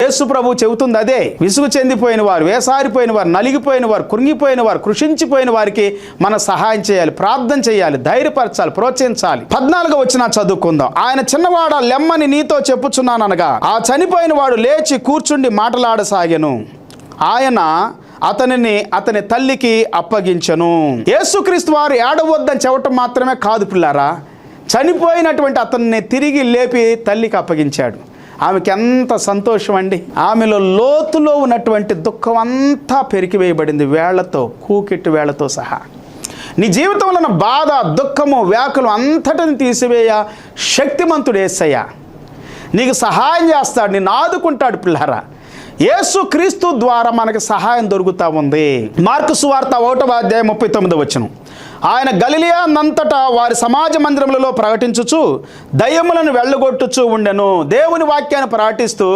యేసు ప్రభు చెబుతుంది అదే. విసుగు చెందిపోయిన వారు, వేసారిపోయిన వారు, నలిగిపోయిన వారు, కృంగిపోయిన వారు, కృషించిపోయిన వారికి మనం సహాయం చేయాలి, ప్రార్థన చేయాలి, ధైర్యపరచాలి, ప్రోత్సహించాలి. 14వ వచనం చదువుకుందాం. ఆయన చిన్నవాడ లెమ్మని నీతో చెప్పుచున్నాననగా ఆ చనిపోయిన వాడు లేచి కూర్చుండి మాటలాడసాగెను. ఆయన అతని తల్లికి అప్పగించెను. యేసుక్రీస్తు వారు ఏడవద్దని చెప్పటం మాత్రమే కాదు పిల్లారా, చనిపోయినటువంటి అతన్ని తిరిగి లేపి తల్లికి అప్పగించాడు. ఆమెకి ఎంత సంతోషం అండి. ఆమెలో లోతులో ఉన్నటువంటి దుఃఖం అంతా పెరికివేయబడింది, వేళ్లతో, కూకెట్టు వేళ్లతో సహా. నీ జీవితంలో ఉన్న బాధ, దుఃఖము, వ్యాకులు అంతటిని తీసివేయ శక్తిమంతుడు యేసయ్య. నీకు సహాయం చేస్తాడు, నిన్ను ఆదుకుంటాడు పిల్లారా. యేసుక్రీస్తు ద్వారా మనకు సహాయం దొరుకుతూ ఉంది. మార్కు సువార్త 1వ అధ్యాయం 39వ వచనం. ఆయన గలిలయనంతటా వారి సమాజ మందిరములలో ప్రకటించుచు దయ్యములను వెళ్ళగొట్టుచు ఉండెను. దేవుని వాక్యాన్ని ప్రకటిస్తూ